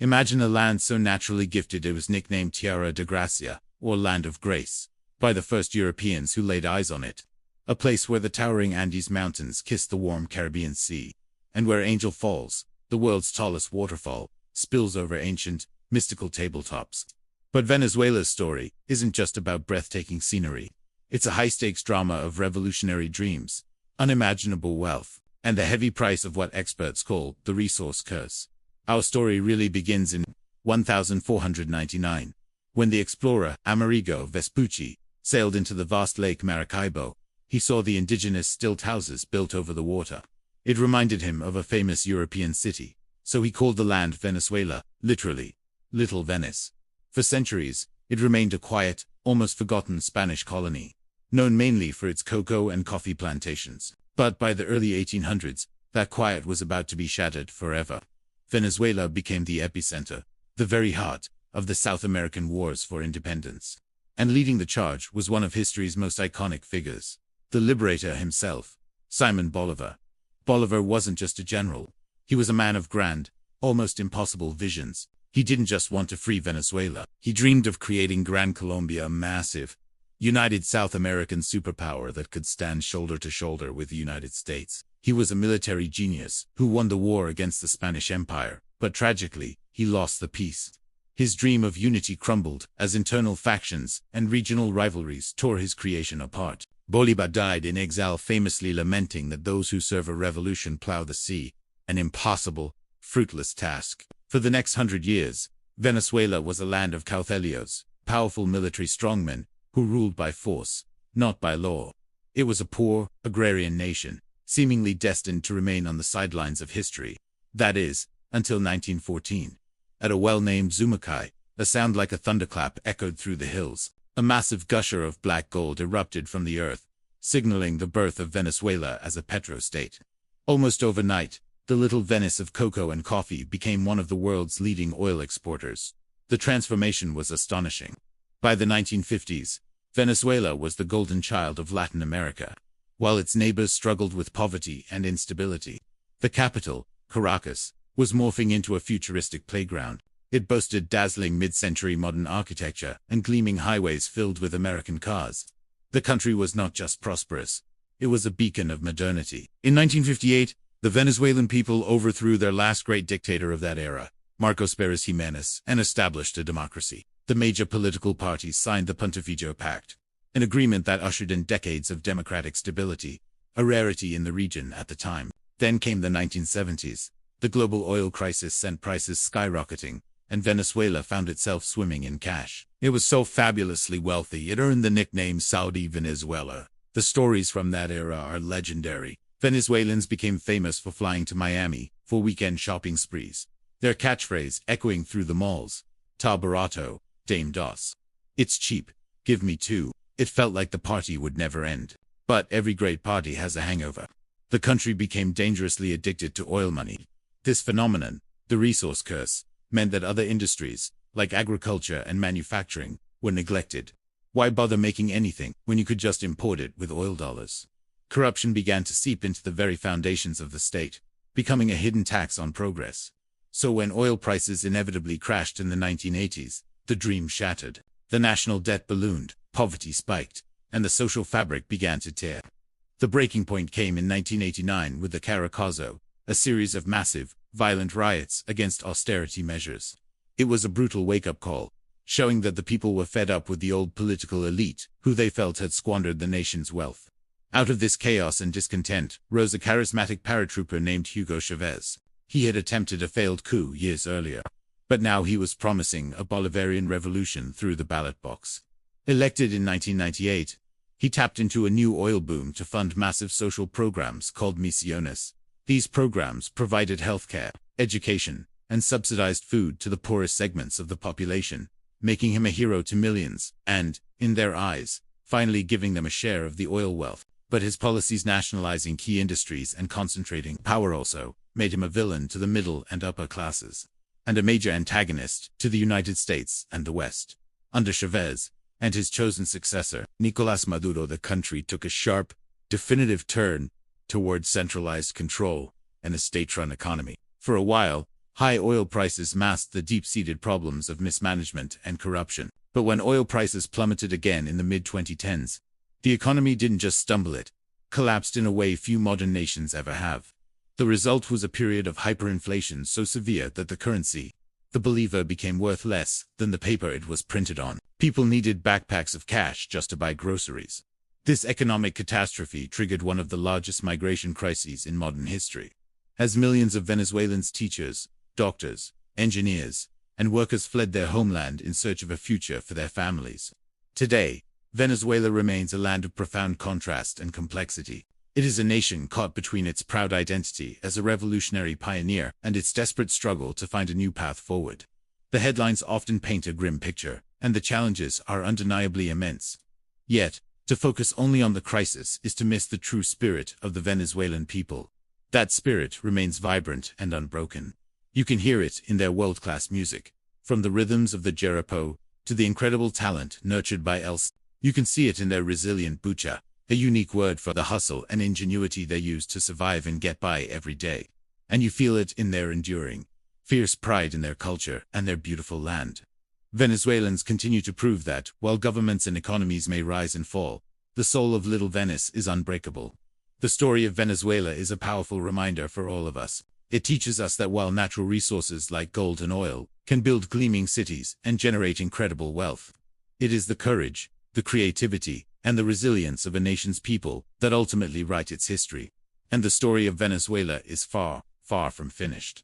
Imagine a land so naturally gifted it was nicknamed Tierra de Gracia, or Land of Grace, by the first Europeans who laid eyes on it. A place where the towering Andes Mountains kiss the warm Caribbean Sea, and where Angel Falls, the world's tallest waterfall, spills over ancient, mystical tabletops. But Venezuela's story isn't just about breathtaking scenery. It's a high-stakes drama of revolutionary dreams, unimaginable wealth, and the heavy price of what experts call the resource curse. Our story really begins in 1499, when the explorer Amerigo Vespucci sailed into the vast Lake Maracaibo. He saw the indigenous stilt houses built over the water. It reminded him of a famous European city, so he called the land Venezuela, literally, Little Venice. For centuries, it remained a quiet, almost forgotten Spanish colony, known mainly for its cocoa and coffee plantations. But by the early 1800s, that quiet was about to be shattered forever. Venezuela became the epicenter, the very heart, of the South American wars for independence. And leading the charge was one of history's most iconic figures, the liberator himself, Simón Bolívar. Bolívar wasn't just a general. He was a man of grand, almost impossible visions. He didn't just want to free Venezuela. He dreamed of creating Gran Colombia, a massive, united South American superpower that could stand shoulder to shoulder with the United States. He was a military genius who won the war against the Spanish Empire, but tragically, he lost the peace. His dream of unity crumbled as internal factions and regional rivalries tore his creation apart. Bolívar died in exile, famously lamenting that those who serve a revolution plow the sea, an impossible, fruitless task. For the next 100 years, Venezuela was a land of cautelos, powerful military strongmen, who ruled by force, not by law. It was a poor, agrarian nation, seemingly destined to remain on the sidelines of history. That is, until 1914. At a well-named Zumacay, a sound like a thunderclap echoed through the hills. A massive gusher of black gold erupted from the earth, signaling the birth of Venezuela as a petro-state. Almost overnight, the little Venice of cocoa and coffee became one of the world's leading oil exporters. The transformation was astonishing. By the 1950s, Venezuela was the golden child of Latin America. While its neighbors struggled with poverty and instability, the capital, Caracas, was morphing into a futuristic playground. It boasted dazzling mid-century modern architecture and gleaming highways filled with American cars. The country was not just prosperous, it was a beacon of modernity. In 1958, the Venezuelan people overthrew their last great dictator of that era, Marcos Pérez Jiménez, and established a democracy. The major political parties signed the Pontificio Pact, an agreement that ushered in decades of democratic stability, a rarity in the region at the time. Then came the 1970s. The global oil crisis sent prices skyrocketing, and Venezuela found itself swimming in cash. It was so fabulously wealthy it earned the nickname Saudi Venezuela. The stories from that era are legendary. Venezuelans became famous for flying to Miami for weekend shopping sprees, their catchphrase echoing through the malls, "Ta barato, Dame Dos." It's cheap, give me two. It felt like the party would never end. But every great party has a hangover. The country became dangerously addicted to oil money. This phenomenon, the resource curse, meant that other industries, like agriculture and manufacturing, were neglected. Why bother making anything when you could just import it with oil dollars? Corruption began to seep into the very foundations of the state, becoming a hidden tax on progress. So when oil prices inevitably crashed in the 1980s, the dream shattered. The national debt ballooned, poverty spiked, and the social fabric began to tear. The breaking point came in 1989 with the Caracazo, a series of massive, violent riots against austerity measures. It was a brutal wake-up call, showing that the people were fed up with the old political elite, who they felt had squandered the nation's wealth. Out of this chaos and discontent rose a charismatic paratrooper named Hugo Chavez. He had attempted a failed coup years earlier, but now he was promising a Bolivarian revolution through the ballot box. Elected in 1998, he tapped into a new oil boom to fund massive social programs called Misiones. These programs provided healthcare, education, and subsidized food to the poorest segments of the population, making him a hero to millions, and, in their eyes, finally giving them a share of the oil wealth. But his policies nationalizing key industries and concentrating power also made him a villain to the middle and upper classes, and a major antagonist to the United States and the West. Under Chavez and his chosen successor, Nicolas Maduro, the country took a sharp, definitive turn towards centralized control and a state-run economy. For a while, High oil prices masked the deep-seated problems of mismanagement and corruption. But when oil prices plummeted again in the mid-2010s, the economy didn't just stumble, it collapsed in a way few modern nations ever have. The result was a period of hyperinflation so severe that the currency, the bolivar, became worth less than the paper it was printed on. People needed backpacks of cash just to buy groceries. This economic catastrophe triggered one of the largest migration crises in modern history. As millions of Venezuelans, teachers, doctors, engineers, and workers fled their homeland in search of a future for their families. Today, Venezuela remains a land of profound contrast and complexity. It is a nation caught between its proud identity as a revolutionary pioneer and its desperate struggle to find a new path forward. The headlines often paint a grim picture, and the challenges are undeniably immense. Yet, to focus only on the crisis is to miss the true spirit of the Venezuelan people. That spirit remains vibrant and unbroken. You can hear it in their world-class music, from the rhythms of the jarapo to the incredible talent nurtured by El. You can see it in their resilient bucha, a unique word for the hustle and ingenuity they use to survive and get by every day. And you feel it in their enduring, fierce pride in their culture and their beautiful land. Venezuelans continue to prove that, while governments and economies may rise and fall, the soul of Little Venice is unbreakable. The story of Venezuela is a powerful reminder for all of us. It teaches us that while natural resources like gold and oil can build gleaming cities and generate incredible wealth, it is the courage, the creativity, and the resilience of a nation's people that ultimately write its history. And the story of Venezuela is far, far from finished.